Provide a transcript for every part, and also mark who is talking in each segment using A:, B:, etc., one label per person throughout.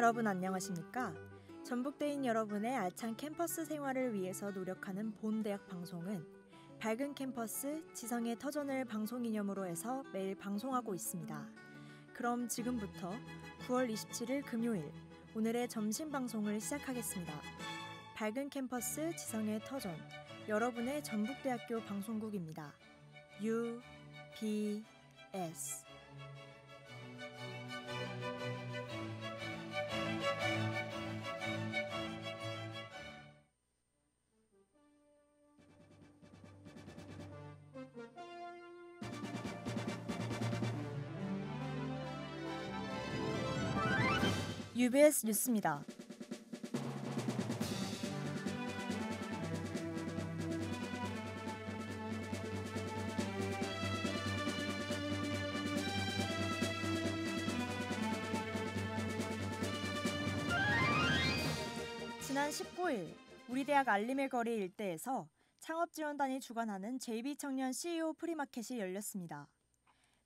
A: 여러분 안녕하십니까? 전북대인 여러분의 알찬 캠퍼스 생활을 위해서 노력하는 본대학 방송은 밝은 캠퍼스 지성의 터전을 방송 기념으로 해서 매일 방송하고 있습니다. 그럼 지금부터 9월 27일 금요일 오늘의 점심 방송을 시작하겠습니다. 밝은 캠퍼스 지성의 터전 여러분의 전북대학교 방송국입니다. UBS UBS 뉴스입니다. 지난 19일 우리 대학 알림의 거리 일대에서 창업지원단이 주관하는 JB청년 CEO 프리마켓이 열렸습니다.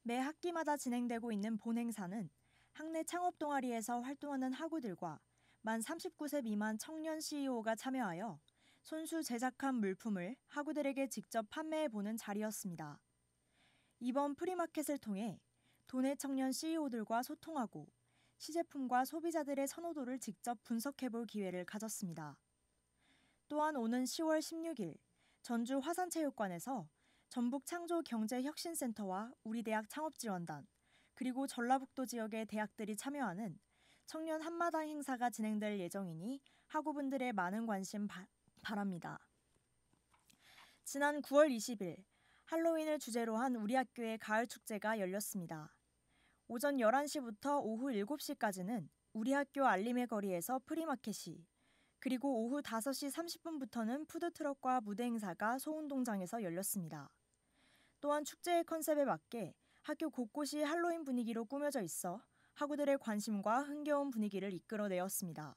A: 매 학기마다 진행되고 있는 본 행사는 학내 창업 동아리에서 활동하는 학우들과 만 39세 미만 청년 CEO가 참여하여 손수 제작한 물품을 학우들에게 직접 판매해보는 자리였습니다. 이번 프리마켓을 통해 도내 청년 CEO들과 소통하고 시제품과 소비자들의 선호도를 직접 분석해볼 기회를 가졌습니다. 또한 오는 10월 16일 전주 화산체육관에서 전북창조경제혁신센터와 우리대학 창업지원단 그리고 전라북도 지역의 대학들이 참여하는 청년 한마당 행사가 진행될 예정이니 학우분들의 많은 관심 바랍니다. 지난 9월 20일 할로윈을 주제로 한 우리 학교의 가을축제가 열렸습니다. 오전 11시부터 오후 7시까지는 우리 학교 알림의 거리에서 프리마켓이 그리고 오후 5시 30분부터는 푸드트럭과 무대 행사가 소운동장에서 열렸습니다. 또한 축제의 컨셉에 맞게 학교 곳곳이 할로윈 분위기로 꾸며져 있어 학우들의 관심과 흥겨운 분위기를 이끌어내었습니다.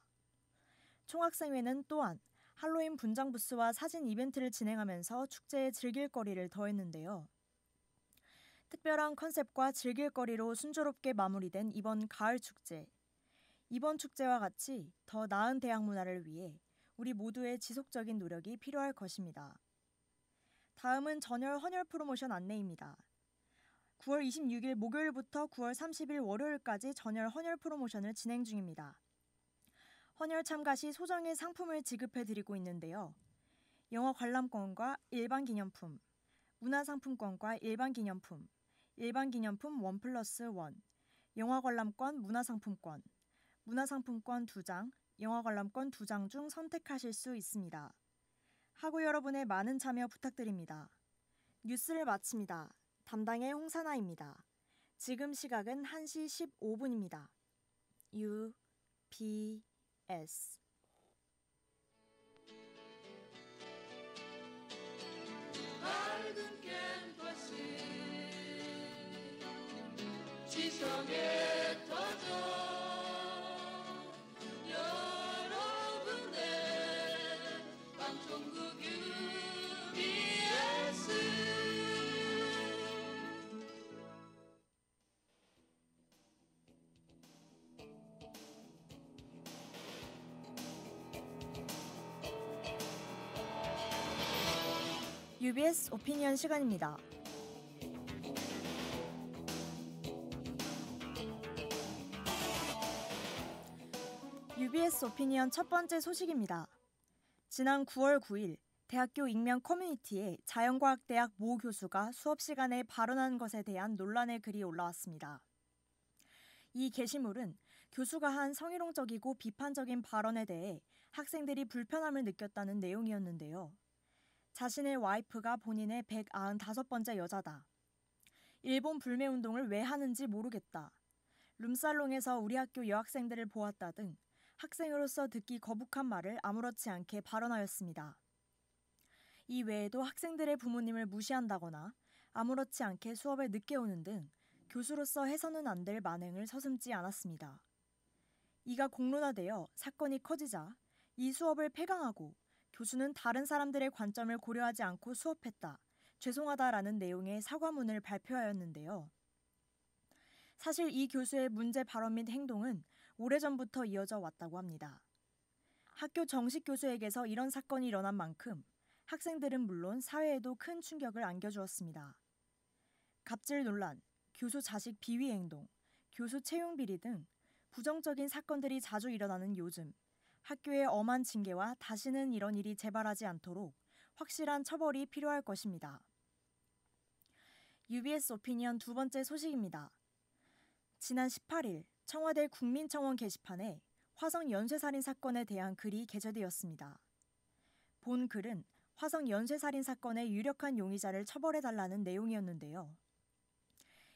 A: 총학생회는 또한 할로윈 분장 부스와 사진 이벤트를 진행하면서 축제의 즐길거리를 더했는데요. 특별한 컨셉과 즐길거리로 순조롭게 마무리된 이번 가을 축제. 이번 축제와 같이 더 나은 대학 문화를 위해 우리 모두의 지속적인 노력이 필요할 것입니다. 다음은 전열 헌혈 프로모션 안내입니다. 9월 26일 목요일부터 9월 30일 월요일까지 전열 헌혈 프로모션을 진행 중입니다. 헌혈 참가 시 소정의 상품을 지급해드리고 있는데요. 영어 관람권과 일반 기념품, 문화상품권과 일반 기념품 1+1, 영화 관람권 문화상품권, 문화상품권 2장, 영화 관람권 2장 중 선택하실 수 있습니다. 학우 여러분의 많은 참여 부탁드립니다. 뉴스를 마칩니다. 담당의 홍사나입니다. 지금 시각은 1시 15분입니다. UBS
B: 밝은 캠퍼스 지성의 터전 여러분의 방송국 UBS
A: UBS 오피니언 시간입니다. UBS 오피니언 첫 번째 소식입니다. 지난 9월 9일 대학교 익명 커뮤니티에 자연과학대학 모 교수가 수업 시간에 발언한 것에 대한 논란의 글이 올라왔습니다. 이 게시물은 교수가 한 성희롱적이고 비판적인 발언에 대해 학생들이 불편함을 느꼈다는 내용이었는데요. 자신의 와이프가 본인의 195번째 여자다. 일본 불매운동을 왜 하는지 모르겠다. 룸살롱에서 우리 학교 여학생들을 보았다 등 학생으로서 듣기 거북한 말을 아무렇지 않게 발언하였습니다. 이 외에도 학생들의 부모님을 무시한다거나 아무렇지 않게 수업에 늦게 오는 등 교수로서 해서는 안 될 만행을 서슴지 않았습니다. 이가 공론화되어 사건이 커지자 이 수업을 폐강하고 교수는 다른 사람들의 관점을 고려하지 않고 수업했다. 죄송하다라는 내용의 사과문을 발표하였는데요. 사실 이 교수의 문제 발언 및 행동은 오래전부터 이어져 왔다고 합니다. 학교 정식 교수에게서 이런 사건이 일어난 만큼 학생들은 물론 사회에도 큰 충격을 안겨주었습니다. 갑질 논란, 교수 자식 비위 행동, 교수 채용 비리 등 부정적인 사건들이 자주 일어나는 요즘, 학교의 엄한 징계와 다시는 이런 일이 재발하지 않도록 확실한 처벌이 필요할 것입니다. UBS 오피니언 두 번째 소식입니다. 지난 18일 청와대 국민청원 게시판에 화성 연쇄살인 사건에 대한 글이 게재되었습니다. 본 글은 화성 연쇄살인 사건의 유력한 용의자를 처벌해달라는 내용이었는데요.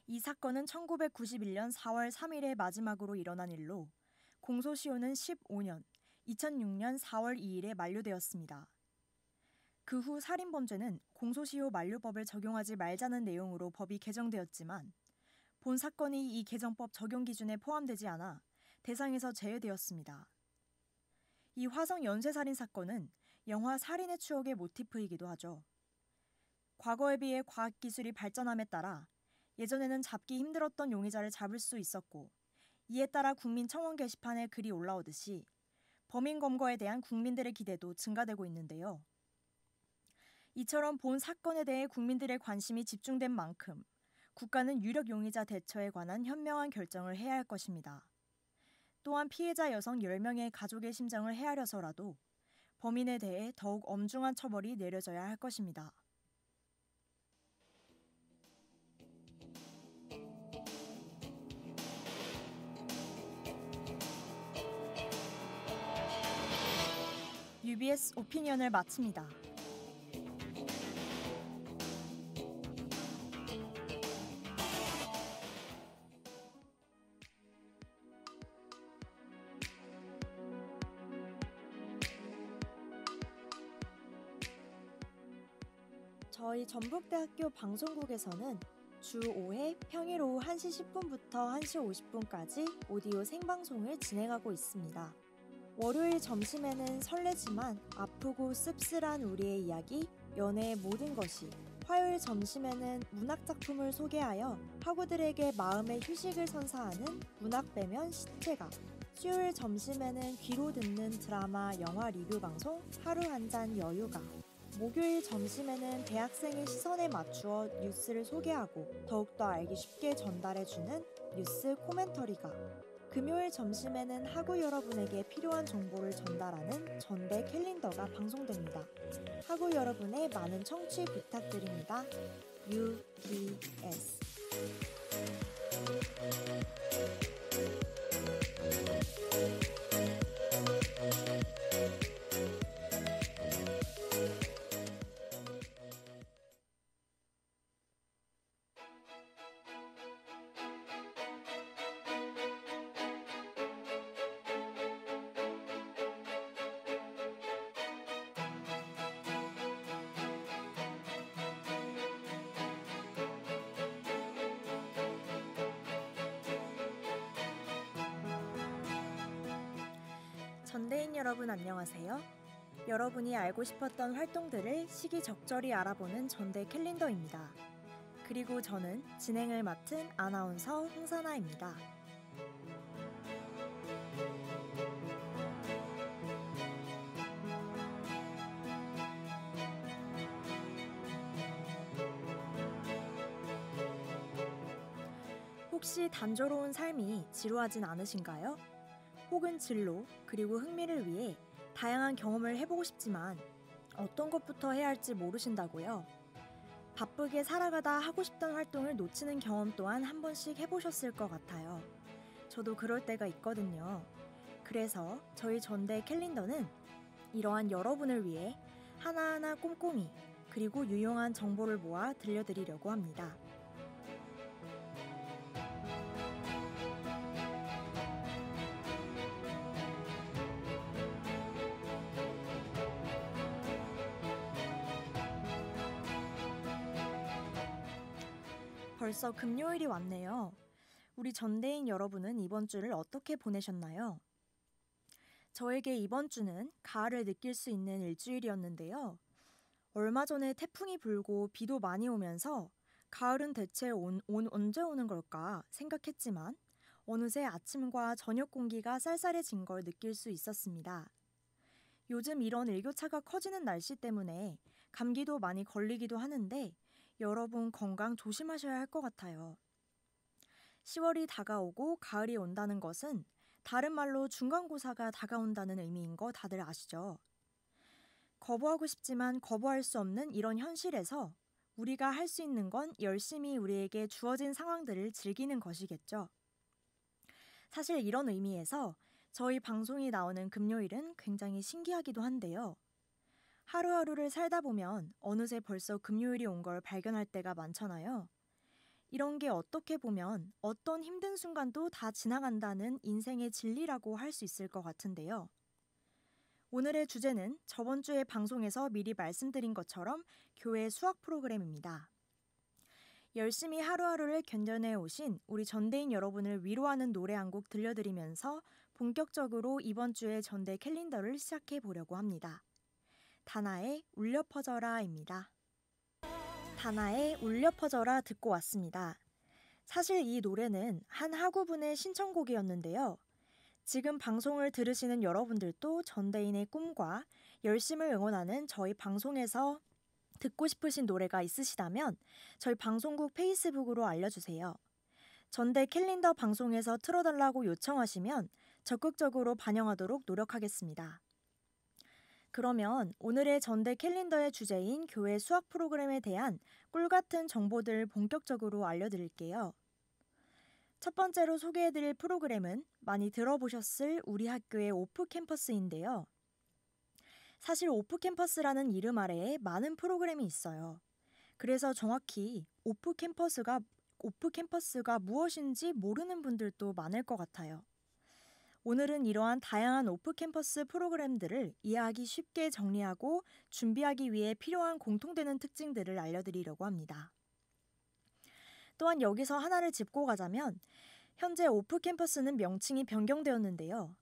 A: 이 사건은 1991년 4월 3일에 마지막으로 일어난 일로 공소시효는 15년, 2006년 4월 2일에 만료되었습니다. 그 후 살인범죄는 공소시효 만료법을 적용하지 말자는 내용으로 법이 개정되었지만 본 사건이 이 개정법 적용 기준에 포함되지 않아 대상에서 제외되었습니다. 이 화성 연쇄살인 사건은 영화 살인의 추억의 모티프이기도 하죠. 과거에 비해 과학기술이 발전함에 따라 예전에는 잡기 힘들었던 용의자를 잡을 수 있었고 이에 따라 국민청원 게시판에 글이 올라오듯이 범인 검거에 대한 국민들의 기대도 증가되고 있는데요. 이처럼 본 사건에 대해 국민들의 관심이 집중된 만큼 국가는 유력 용의자 대처에 관한 현명한 결정을 해야 할 것입니다. 또한 피해자 여성 10명의 가족의 심정을 헤아려서라도 범인에 대해 더욱 엄중한 처벌이 내려져야 할 것입니다. UBS 오피니언을 마칩니다. 저희 전북대학교 방송국에서는 주 5회 평일 오후 1시 10분부터 1시 50분까지 오디오 생방송을 진행하고 있습니다. 월요일 점심에는 설레지만 아프고 씁쓸한 우리의 이야기, 연애의 모든 것이, 화요일 점심에는 문학작품을 소개하여 학우들에게 마음의 휴식을 선사하는 문학 배면 시체가, 수요일 점심에는 귀로 듣는 드라마, 영화 리뷰 방송 하루 한 잔 여유가, 목요일 점심에는 대학생의 시선에 맞추어 뉴스를 소개하고 더욱더 알기 쉽게 전달해주는 뉴스 코멘터리가, 금요일 점심에는 학우 여러분에게 필요한 정보를 전달하는 전대 캘린더가 방송됩니다. 학우 여러분의 많은 청취 부탁드립니다. UBS 전대인 여러분 안녕하세요. 여러분이 알고 싶었던 활동들을 시기적절히 알아보는 전대 캘린더입니다. 그리고 저는 진행을 맡은 아나운서 홍사나입니다. 혹시 단조로운 삶이 지루하진 않으신가요? 혹은 진로 그리고 흥미를 위해 다양한 경험을 해보고 싶지만 어떤 것부터 해야 할지 모르신다고요? 바쁘게 살아가다 하고 싶던 활동을 놓치는 경험 또한 한 번씩 해보셨을 것 같아요. 저도 그럴 때가 있거든요. 그래서 저희 전대 캘린더는 이러한 여러분을 위해 하나하나 꼼꼼히 그리고 유용한 정보를 모아 들려드리려고 합니다. 벌써 금요일이 왔네요. 우리 전대인 여러분은 이번 주를 어떻게 보내셨나요? 저에게 이번 주는 가을을 느낄 수 있는 일주일이었는데요. 얼마 전에 태풍이 불고 비도 많이 오면서 가을은 대체 언제 오는 걸까 생각했지만 어느새 아침과 저녁 공기가 쌀쌀해진 걸 느낄 수 있었습니다. 요즘 이런 일교차가 커지는 날씨 때문에 감기도 많이 걸리기도 하는데 여러분 건강 조심하셔야 할 것 같아요. 10월이 다가오고 가을이 온다는 것은 다른 말로 중간고사가 다가온다는 의미인 거 다들 아시죠? 거부하고 싶지만 거부할 수 없는 이런 현실에서 우리가 할 수 있는 건 열심히 우리에게 주어진 상황들을 즐기는 것이겠죠. 사실 이런 의미에서 저희 방송이 나오는 금요일은 굉장히 신기하기도 한데요. 하루하루를 살다 보면 어느새 벌써 금요일이 온 걸 발견할 때가 많잖아요. 이런 게 어떻게 보면 어떤 힘든 순간도 다 지나간다는 인생의 진리라고 할 수 있을 것 같은데요. 오늘의 주제는 저번 주에 방송에서 미리 말씀드린 것처럼 교회 수학 프로그램입니다. 열심히 하루하루를 견뎌내 오신 우리 전대인 여러분을 위로하는 노래 한 곡 들려드리면서 본격적으로 이번 주의 전대 캘린더를 시작해 보려고 합니다. 다나의 울려 퍼져라입니다. 다나의 울려 퍼져라 듣고 왔습니다. 사실 이 노래는 한 학우분의 신청곡이었는데요. 지금 방송을 들으시는 여러분들도 전대인의 꿈과 열심을 응원하는 저희 방송에서 듣고 싶으신 노래가 있으시다면 저희 방송국 페이스북으로 알려주세요. 전대 캘린더 방송에서 틀어달라고 요청하시면 적극적으로 반영하도록 노력하겠습니다. 그러면 오늘의 전대 캘린더의 주제인 교회 수학 프로그램에 대한 꿀같은 정보들을 본격적으로 알려드릴게요. 첫 번째로 소개해드릴 프로그램은 많이 들어보셨을 우리 학교의 오프 캠퍼스인데요. 사실 오프 캠퍼스라는 이름 아래에 많은 프로그램이 있어요. 그래서 정확히 오프 캠퍼스가 무엇인지 모르는 분들도 많을 것 같아요. 오늘은 이러한 다양한 오프 캠퍼스 프로그램들을 이해하기 쉽게 정리하고 준비하기 위해 필요한 공통되는 특징들을 알려드리려고 합니다. 또한 여기서 하나를 짚고 가자면 현재 오프 캠퍼스는 명칭이 변경되었는데요.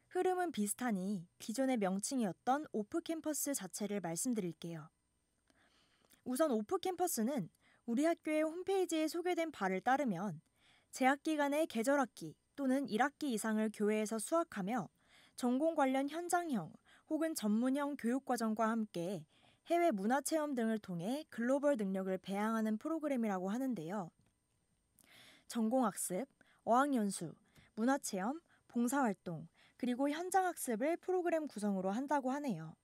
A: 흐름은 비슷하니 기존의 명칭이었던 오프 캠퍼스 자체를 말씀드릴게요. 우선 오프 캠퍼스는 우리 학교의 홈페이지에 소개된 바를 따르면 재학 기간에 계절학기 또는 1학기 이상을 교회에서 수학하며 전공 관련 현장형 혹은 전문형 교육과정과 함께 해외 문화체험 등을 통해 글로벌 능력을 배양하는 프로그램이라고 하는데요. 전공학습, 어학연수, 문화체험, 봉사활동, 그리고 현장학습을 프로그램 구성으로 한다고 하네요.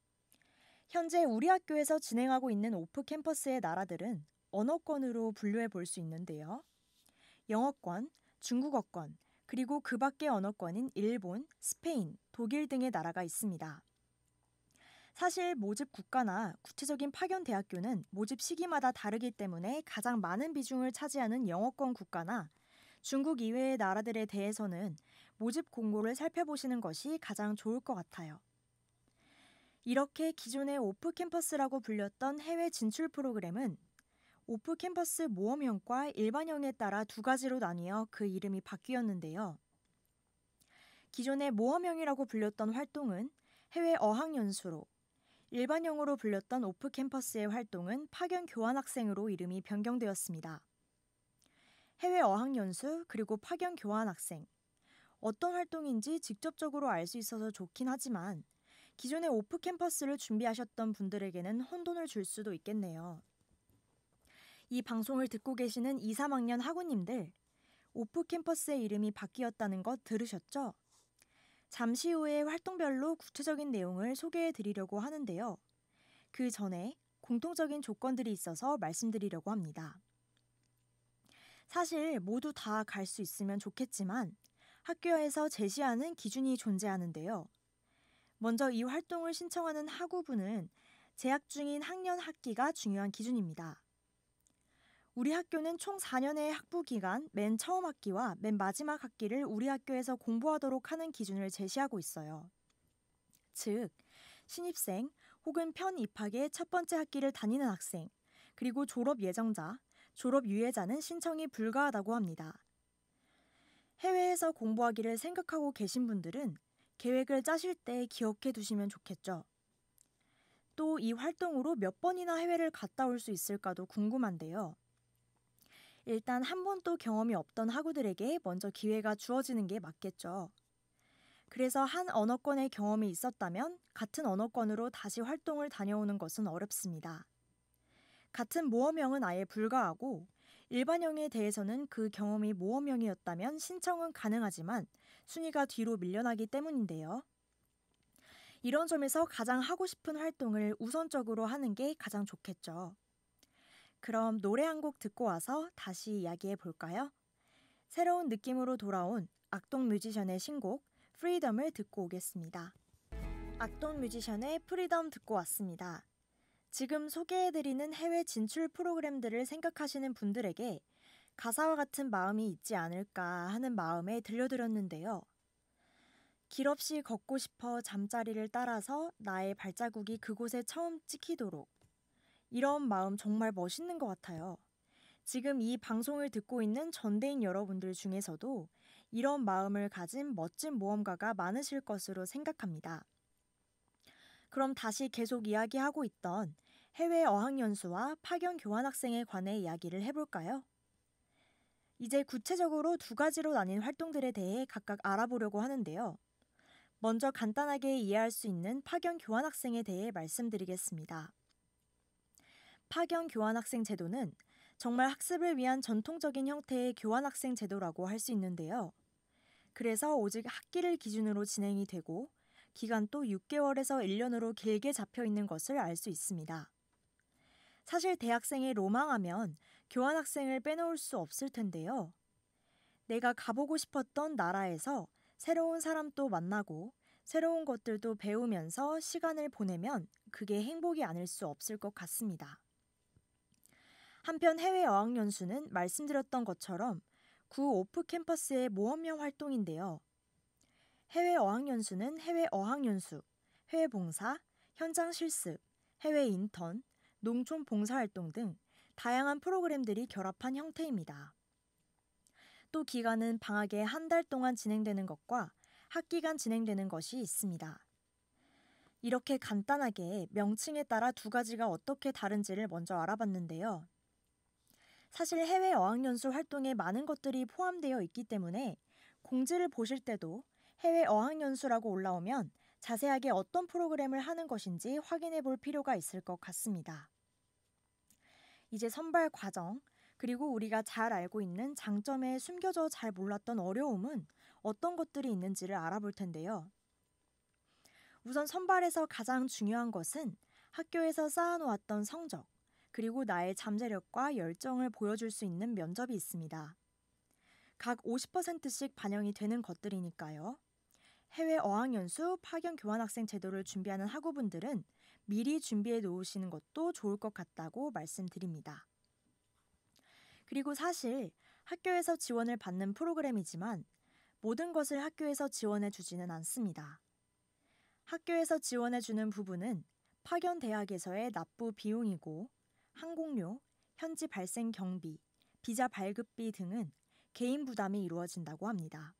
A: 현재 우리 학교에서 진행하고 있는 오프 캠퍼스의 나라들은 언어권으로 분류해 볼 수 있는데요. 영어권, 중국어권, 그리고 그 밖의 언어권인 일본, 스페인, 독일 등의 나라가 있습니다. 사실 모집 국가나 구체적인 파견 대학교는 모집 시기마다 다르기 때문에 가장 많은 비중을 차지하는 영어권 국가나 중국 이외의 나라들에 대해서는 모집 공고를 살펴보시는 것이 가장 좋을 것 같아요. 이렇게 기존의 오프 캠퍼스라고 불렸던 해외 진출 프로그램은 오프 캠퍼스 모험형과 일반형에 따라 두 가지로 나뉘어 그 이름이 바뀌었는데요. 기존의 모험형이라고 불렸던 활동은 해외 어학연수로, 일반형으로 불렸던 오프 캠퍼스의 활동은 파견 교환학생으로 이름이 변경되었습니다. 해외 어학연수 그리고 파견 교환학생, 어떤 활동인지 직접적으로 알 수 있어서 좋긴 하지만 기존의 오프 캠퍼스를 준비하셨던 분들에게는 혼돈을 줄 수도 있겠네요. 이 방송을 듣고 계시는 2, 3학년 학우님들, 오프 캠퍼스의 이름이 바뀌었다는 것 들으셨죠? 잠시 후에 활동별로 구체적인 내용을 소개해 드리려고 하는데요. 그 전에 공통적인 조건들이 있어서 말씀드리려고 합니다. 사실 모두 다 갈 수 있으면 좋겠지만 학교에서 제시하는 기준이 존재하는데요. 먼저 이 활동을 신청하는 학우분은 재학 중인 학년 학기가 중요한 기준입니다. 우리 학교는 총 4년의 학부 기간 맨 처음 학기와 맨 마지막 학기를 우리 학교에서 공부하도록 하는 기준을 제시하고 있어요. 즉, 신입생 혹은 편입학의 첫 번째 학기를 다니는 학생, 그리고 졸업 예정자, 졸업 유예자는 신청이 불가하다고 합니다. 해외에서 공부하기를 생각하고 계신 분들은 계획을 짜실 때 기억해 두시면 좋겠죠. 또 이 활동으로 몇 번이나 해외를 갔다 올 수 있을까도 궁금한데요. 일단 한 번도 경험이 없던 학우들에게 먼저 기회가 주어지는 게 맞겠죠. 그래서 한 언어권의 경험이 있었다면 같은 언어권으로 다시 활동을 다녀오는 것은 어렵습니다. 같은 모험형은 아예 불가하고 일반형에 대해서는 그 경험이 모험형이었다면 신청은 가능하지만 순위가 뒤로 밀려나기 때문인데요. 이런 점에서 가장 하고 싶은 활동을 우선적으로 하는 게 가장 좋겠죠. 그럼 노래 한 곡 듣고 와서 다시 이야기해 볼까요? 새로운 느낌으로 돌아온 악동 뮤지션의 신곡 프리덤을 듣고 오겠습니다. 악동 뮤지션의 프리덤 듣고 왔습니다. 지금 소개해드리는 해외 진출 프로그램들을 생각하시는 분들에게 가사와 같은 마음이 있지 않을까 하는 마음에 들려드렸는데요. 길 없이 걷고 싶어 잠자리를 따라서 나의 발자국이 그곳에 처음 찍히도록. 이런 마음 정말 멋있는 것 같아요. 지금 이 방송을 듣고 있는 전대인 여러분들 중에서도 이런 마음을 가진 멋진 모험가가 많으실 것으로 생각합니다. 그럼 다시 계속 이야기하고 있던 해외 어학연수와 파견 교환학생에 관해 이야기를 해볼까요? 이제 구체적으로 두 가지로 나뉜 활동들에 대해 각각 알아보려고 하는데요. 먼저 간단하게 이해할 수 있는 파견 교환학생에 대해 말씀드리겠습니다. 파견 교환학생 제도는 정말 학습을 위한 전통적인 형태의 교환학생 제도라고 할 수 있는데요. 그래서 오직 학기를 기준으로 진행이 되고 기간도 6개월에서 1년으로 길게 잡혀 있는 것을 알 수 있습니다. 사실 대학생의 로망하면 교환학생을 빼놓을 수 없을 텐데요. 내가 가보고 싶었던 나라에서 새로운 사람도 만나고 새로운 것들도 배우면서 시간을 보내면 그게 행복이 아닐 수 없을 것 같습니다. 한편 해외 어학연수는 말씀드렸던 것처럼 구 오프 캠퍼스의 모험형 활동인데요. 해외 어학연수는 해외 어학연수, 해외 봉사, 현장 실습, 해외 인턴, 농촌 봉사활동 등 다양한 프로그램들이 결합한 형태입니다. 또 기간은 방학에 한 달 동안 진행되는 것과 학기간 진행되는 것이 있습니다. 이렇게 간단하게 명칭에 따라 두 가지가 어떻게 다른지를 먼저 알아봤는데요. 사실 해외 어학연수 활동에 많은 것들이 포함되어 있기 때문에 공지를 보실 때도 해외 어학연수라고 올라오면 자세하게 어떤 프로그램을 하는 것인지 확인해 볼 필요가 있을 것 같습니다. 이제 선발 과정, 그리고 우리가 잘 알고 있는 장점에 숨겨져 잘 몰랐던 어려움은 어떤 것들이 있는지를 알아볼 텐데요. 우선 선발에서 가장 중요한 것은 학교에서 쌓아놓았던 성적, 그리고 나의 잠재력과 열정을 보여줄 수 있는 면접이 있습니다. 각 50%씩 반영이 되는 것들이니까요. 해외 어학연수 파견 교환학생 제도를 준비하는 학우분들은 미리 준비해 놓으시는 것도 좋을 것 같다고 말씀드립니다. 그리고 사실 학교에서 지원을 받는 프로그램이지만 모든 것을 학교에서 지원해 주지는 않습니다. 학교에서 지원해 주는 부분은 파견 대학에서의 납부 비용이고 항공료, 현지 발생 경비, 비자 발급비 등은 개인 부담이 이루어진다고 합니다.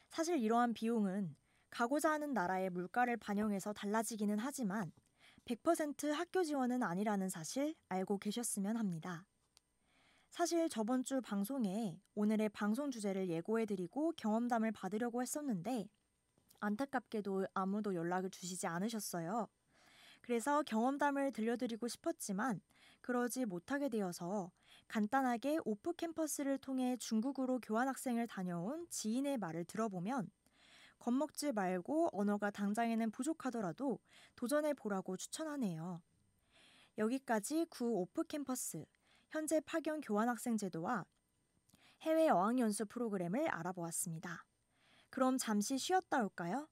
A: 사실 이러한 비용은 가고자 하는 나라의 물가를 반영해서 달라지기는 하지만 100% 학교 지원은 아니라는 사실 알고 계셨으면 합니다. 사실 저번 주 방송에 오늘의 방송 주제를 예고해드리고 경험담을 받으려고 했었는데 안타깝게도 아무도 연락을 주시지 않으셨어요. 그래서 경험담을 들려드리고 싶었지만 그러지 못하게 되어서 간단하게 오프 캠퍼스를 통해 중국으로 교환학생을 다녀온 지인의 말을 들어보면 겁먹지 말고 언어가 당장에는 부족하더라도 도전해보라고 추천하네요. 여기까지 구 오프 캠퍼스, 현재 파견 교환학생 제도와 해외 어학연수 프로그램을 알아보았습니다. 그럼 잠시 쉬었다 올까요?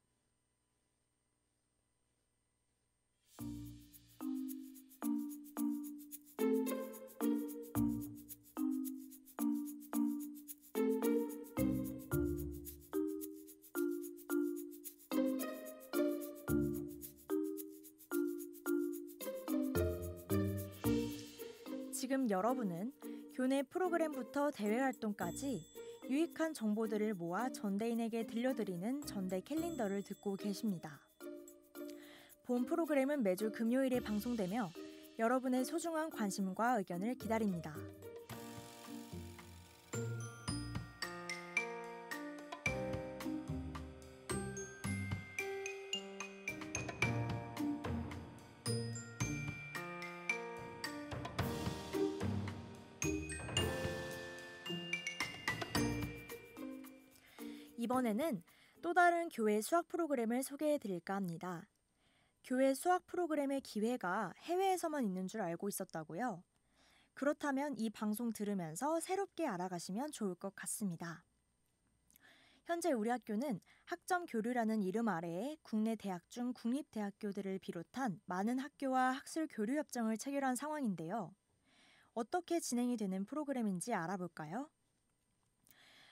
A: 지금 여러분은 교내 프로그램부터 대외 활동까지 유익한 정보들을 모아 전대인에게 들려드리는 전대 캘린더를 듣고 계십니다. 본 프로그램은 매주 금요일에 방송되며 여러분의 소중한 관심과 의견을 기다립니다. 이번에는 또 다른 교회 수학 프로그램을 소개해 드릴까 합니다. 교회 수학 프로그램의 기회가 해외에서만 있는 줄 알고 있었다고요? 그렇다면 이 방송 들으면서 새롭게 알아가시면 좋을 것 같습니다. 현재 우리 학교는 학점 교류라는 이름 아래에 국내 대학 중 국립대학교들을 비롯한 많은 학교와 학술 교류 협정을 체결한 상황인데요. 어떻게 진행이 되는 프로그램인지 알아볼까요?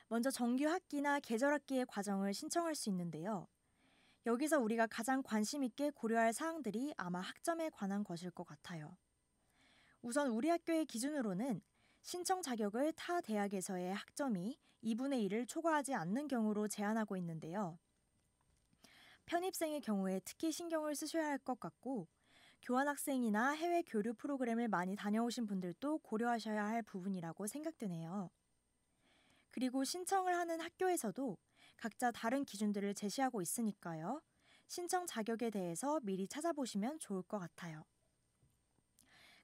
A: 먼저 정규 학기나 계절 학기의 과정을 신청할 수 있는데요. 여기서 우리가 가장 관심 있게 고려할 사항들이 아마 학점에 관한 것일 것 같아요. 우선 우리 학교의 기준으로는 신청 자격을 타 대학에서의 학점이 2분의 1을 초과하지 않는 경우로 제한하고 있는데요. 편입생의 경우에 특히 신경을 쓰셔야 할 것 같고 교환학생이나 해외 교류 프로그램을 많이 다녀오신 분들도 고려하셔야 할 부분이라고 생각되네요. 그리고 신청을 하는 학교에서도 각자 다른 기준들을 제시하고 있으니까요. 신청 자격에 대해서 미리 찾아보시면 좋을 것 같아요.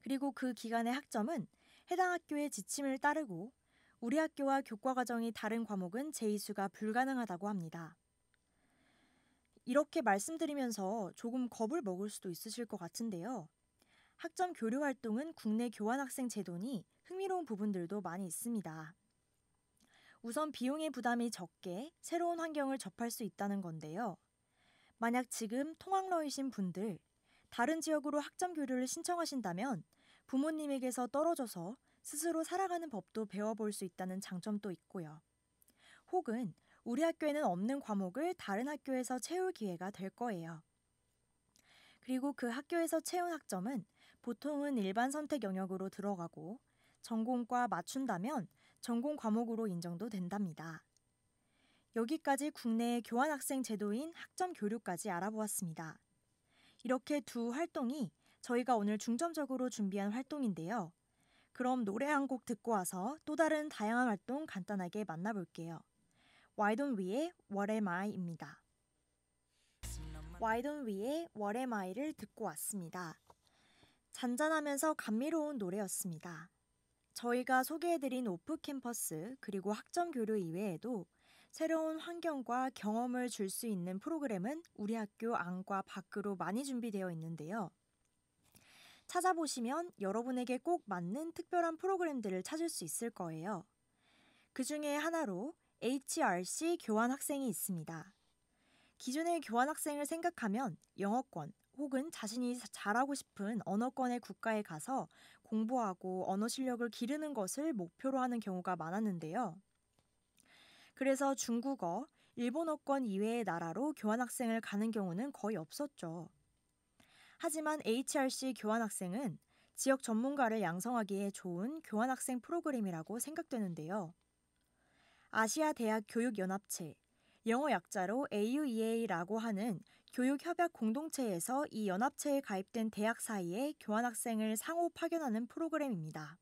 A: 그리고 그 기간의 학점은 해당 학교의 지침을 따르고 우리 학교와 교과 과정이 다른 과목은 재이수가 불가능하다고 합니다. 이렇게 말씀드리면서 조금 겁을 먹을 수도 있으실 것 같은데요. 학점 교류 활동은 국내 교환학생 제도니 흥미로운 부분들도 많이 있습니다. 우선 비용의 부담이 적게 새로운 환경을 접할 수 있다는 건데요. 만약 지금 통학러이신 분들, 다른 지역으로 학점 교류를 신청하신다면 부모님에게서 떨어져서 스스로 살아가는 법도 배워볼 수 있다는 장점도 있고요. 혹은 우리 학교에는 없는 과목을 다른 학교에서 채울 기회가 될 거예요. 그리고 그 학교에서 채운 학점은 보통은 일반 선택 영역으로 들어가고 전공과 맞춘다면 전공 과목으로 인정도 된답니다. 여기까지 국내의 교환학생 제도인 학점 교류까지 알아보았습니다. 이렇게 두 활동이 저희가 오늘 중점적으로 준비한 활동인데요. 그럼 노래 한 곡 듣고 와서 또 다른 다양한 활동 간단하게 만나볼게요. 와이돈 위의 What Am I입니다. 와이돈 위의 What Am I를 듣고 왔습니다. 잔잔하면서 감미로운 노래였습니다. 저희가 소개해드린 오프 캠퍼스 그리고 학점 교류 이외에도 새로운 환경과 경험을 줄 수 있는 프로그램은 우리 학교 안과 밖으로 많이 준비되어 있는데요. 찾아보시면 여러분에게 꼭 맞는 특별한 프로그램들을 찾을 수 있을 거예요. 그 중에 하나로 HRC 교환학생이 있습니다. 기존의 교환학생을 생각하면 영어권 혹은 자신이 잘하고 싶은 언어권의 국가에 가서 공부하고 언어 실력을 기르는 것을 목표로 하는 경우가 많았는데요. 그래서 중국어, 일본어권 이외의 나라로 교환학생을 가는 경우는 거의 없었죠. 하지만 HRC 교환학생은 지역 전문가를 양성하기에 좋은 교환학생 프로그램이라고 생각되는데요. 아시아 대학 교육연합체, 영어 약자로 AUEA라고 하는 교육협약 공동체에서 이 연합체에 가입된 대학 사이에 교환학생을 상호 파견하는 프로그램입니다.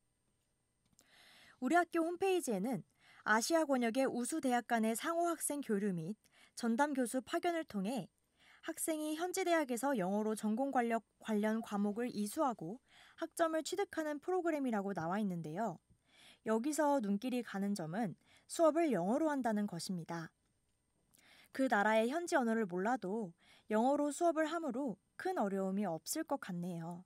A: 우리 학교 홈페이지에는 아시아 권역의 우수 대학 간의 상호 학생 교류 및 전담 교수 파견을 통해 학생이 현지 대학에서 영어로 전공 관련 과목을 이수하고 학점을 취득하는 프로그램이라고 나와 있는데요. 여기서 눈길이 가는 점은 수업을 영어로 한다는 것입니다. 그 나라의 현지 언어를 몰라도 영어로 수업을 하므로 큰 어려움이 없을 것 같네요.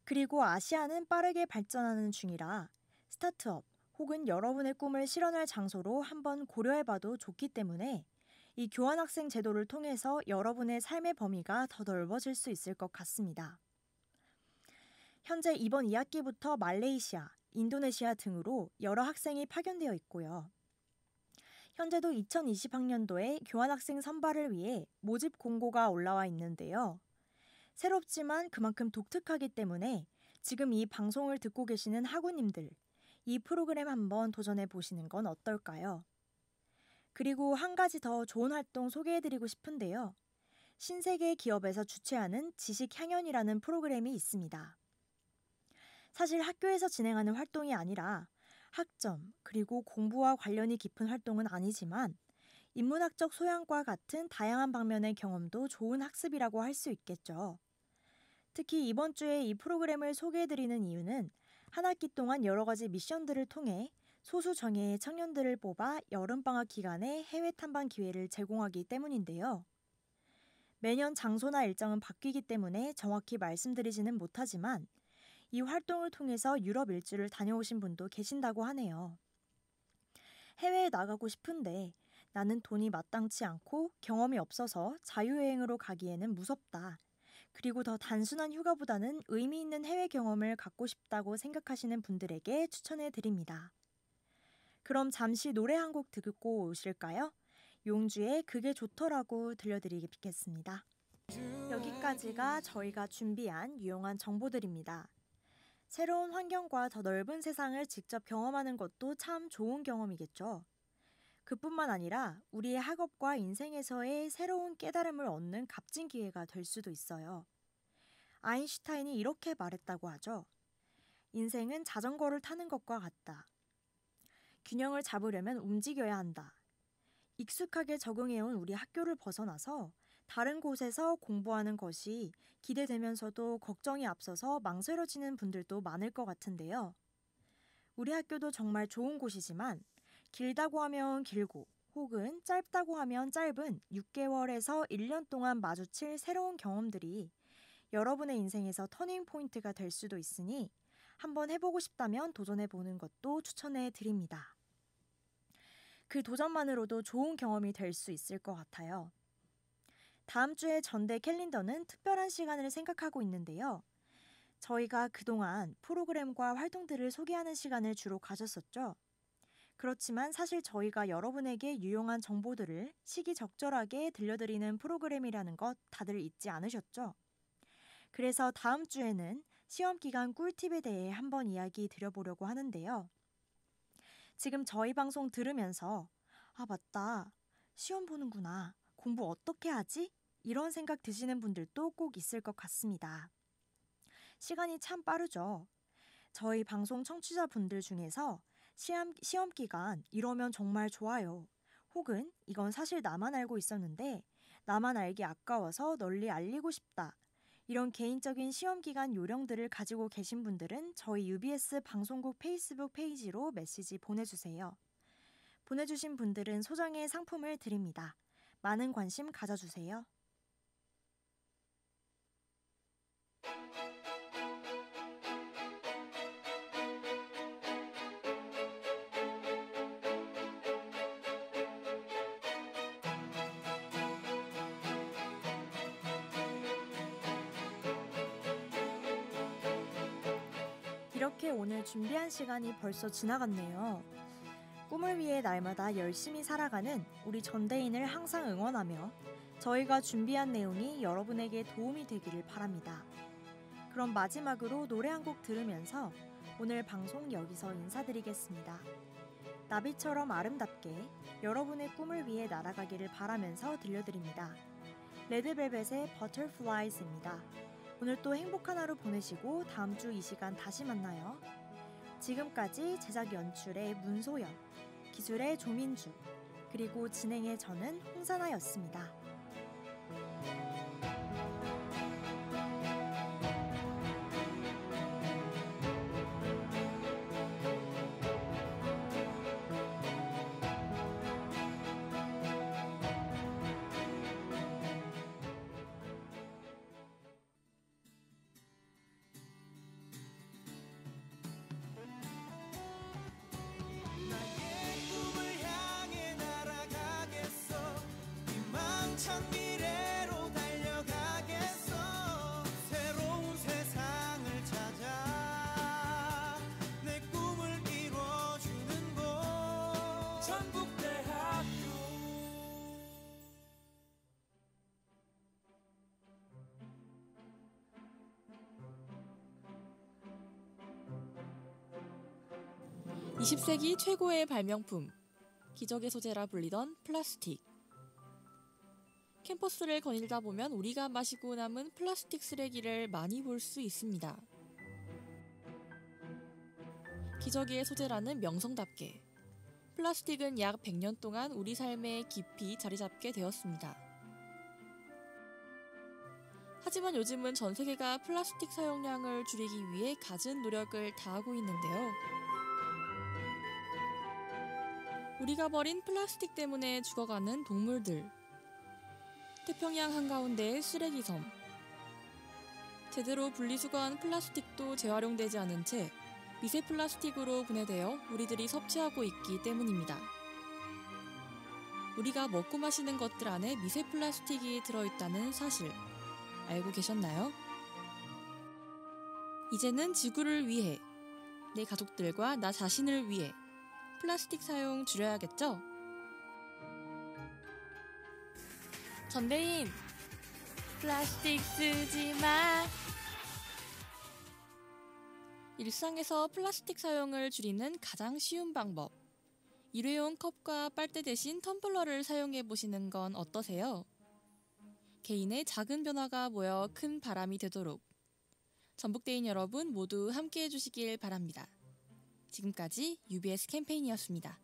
A: 그리고 아시아는 빠르게 발전하는 중이라 스타트업 혹은 여러분의 꿈을 실현할 장소로 한번 고려해봐도 좋기 때문에 이 교환학생 제도를 통해서 여러분의 삶의 범위가 더 넓어질 수 있을 것 같습니다. 현재 이번 2학기부터 말레이시아, 인도네시아 등으로 여러 학생이 파견되어 있고요. 현재도 2020학년도에 교환학생 선발을 위해 모집 공고가 올라와 있는데요. 새롭지만 그만큼 독특하기 때문에 지금 이 방송을 듣고 계시는 학우님들, 이 프로그램 한번 도전해 보시는 건 어떨까요? 그리고 한 가지 더 좋은 활동 소개해드리고 싶은데요. 신세계 기업에서 주최하는 지식향연이라는 프로그램이 있습니다. 사실 학교에서 진행하는 활동이 아니라 학점 그리고 공부와 관련이 깊은 활동은 아니지만 인문학적 소양과 같은 다양한 방면의 경험도 좋은 학습이라고 할 수 있겠죠. 특히 이번 주에 이 프로그램을 소개해드리는 이유는 한 학기 동안 여러 가지 미션들을 통해 소수 정예의 청년들을 뽑아 여름방학 기간에 해외 탐방 기회를 제공하기 때문인데요. 매년 장소나 일정은 바뀌기 때문에 정확히 말씀드리지는 못하지만 이 활동을 통해서 유럽 일주를 다녀오신 분도 계신다고 하네요. 해외에 나가고 싶은데 나는 돈이 마땅치 않고 경험이 없어서 자유여행으로 가기에는 무섭다. 그리고 더 단순한 휴가보다는 의미 있는 해외 경험을 갖고 싶다고 생각하시는 분들에게 추천해 드립니다. 그럼 잠시 노래 한 곡 듣고 오실까요? 용주의 그게 좋더라고 들려드리겠습니다. 여기까지가 저희가 준비한 유용한 정보들입니다. 새로운 환경과 더 넓은 세상을 직접 경험하는 것도 참 좋은 경험이겠죠. 그뿐만 아니라 우리의 학업과 인생에서의 새로운 깨달음을 얻는 값진 기회가 될 수도 있어요. 아인슈타인이 이렇게 말했다고 하죠. 인생은 자전거를 타는 것과 같다. 균형을 잡으려면 움직여야 한다. 익숙하게 적응해온 우리 학교를 벗어나서 다른 곳에서 공부하는 것이 기대되면서도 걱정이 앞서서 망설여지는 분들도 많을 것 같은데요. 우리 학교도 정말 좋은 곳이지만 길다고 하면 길고 혹은 짧다고 하면 짧은 6개월에서 1년 동안 마주칠 새로운 경험들이 여러분의 인생에서 터닝 포인트가 될 수도 있으니 한번 해보고 싶다면 도전해보는 것도 추천해 드립니다. 그 도전만으로도 좋은 경험이 될 수 있을 것 같아요. 다음 주에 전대 캘린더는 특별한 시간을 생각하고 있는데요. 저희가 그동안 프로그램과 활동들을 소개하는 시간을 주로 가졌었죠. 그렇지만 사실 저희가 여러분에게 유용한 정보들을 시기적절하게 들려드리는 프로그램이라는 것 다들 잊지 않으셨죠? 그래서 다음 주에는 시험기간 꿀팁에 대해 한번 이야기 드려보려고 하는데요. 지금 저희 방송 들으면서 아 맞다, 시험 보는구나, 공부 어떻게 하지? 이런 생각 드시는 분들도 꼭 있을 것 같습니다. 시간이 참 빠르죠. 저희 방송 청취자분들 중에서 시험 기간 이러면 정말 좋아요. 혹은 이건 사실 나만 알고 있었는데 나만 알기 아까워서 널리 알리고 싶다. 이런 개인적인 시험 기간 요령들을 가지고 계신 분들은 저희 UBS 방송국 페이스북 페이지로 메시지 보내주세요. 보내주신 분들은 소정의 상품을 드립니다. 많은 관심 가져주세요. 이렇게 오늘 준비한 시간이 벌써 지나갔네요. 꿈을 위해 날마다 열심히 살아가는 우리 전대인을 항상 응원하며 저희가 준비한 내용이 여러분에게 도움이 되기를 바랍니다. 그럼 마지막으로 노래 한 곡 들으면서 오늘 방송 여기서 인사드리겠습니다. 나비처럼 아름답게 여러분의 꿈을 위해 날아가기를 바라면서 들려드립니다. 레드벨벳의 Butterflies입니다. 오늘 또 행복한 하루 보내시고 다음 주 이 시간 다시 만나요. 지금까지 제작 연출의 문소연, 기술의 조민주, 그리고 진행의 저는 홍사나였습니다.
C: 찬 미래로 달려가겠어. 새로운 세상을 찾아 내 꿈을 이뤄주는 곳 전국대학교.
D: (20세기) 최고의 발명품, 기적의 소재라 불리던 플라스틱. 캠퍼스를 거닐다 보면 우리가 마시고 남은 플라스틱 쓰레기를 많이 볼 수 있습니다. 기저귀의 소재라는 명성답게 플라스틱은 약 100년 동안 우리 삶에 깊이 자리잡게 되었습니다. 하지만 요즘은 전 세계가 플라스틱 사용량을 줄이기 위해 갖은 노력을 다하고 있는데요. 우리가 버린 플라스틱 때문에 죽어가는 동물들. 태평양 한가운데의 쓰레기섬. 제대로 분리수거한 플라스틱도 재활용되지 않은 채 미세 플라스틱으로 분해되어 우리들이 섭취하고 있기 때문입니다. 우리가 먹고 마시는 것들 안에 미세 플라스틱이 들어있다는 사실 알고 계셨나요? 이제는 지구를 위해, 내 가족들과 나 자신을 위해 플라스틱 사용 줄여야겠죠? 전대인, 플라스틱 쓰지 마. 일상에서 플라스틱 사용을 줄이는 가장 쉬운 방법. 일회용 컵과 빨대 대신 텀블러를 사용해 보시는 건 어떠세요? 개인의 작은 변화가 모여 큰 바람이 되도록 전북대인 여러분 모두 함께 해주시길 바랍니다. 지금까지 UBS 캠페인이었습니다.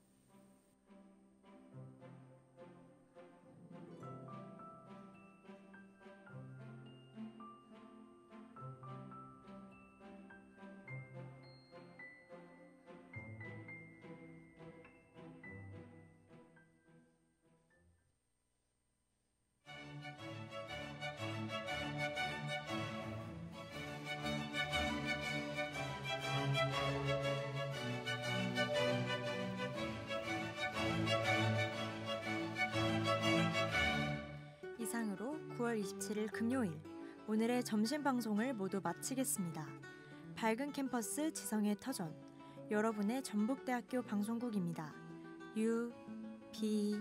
A: 이상으로 9월 27일 금요일 오늘의 점심 방송을 모두 마치겠습니다. 밝은 캠퍼스 지성의 터전, 여러분의 전북대학교 방송국입니다. UBS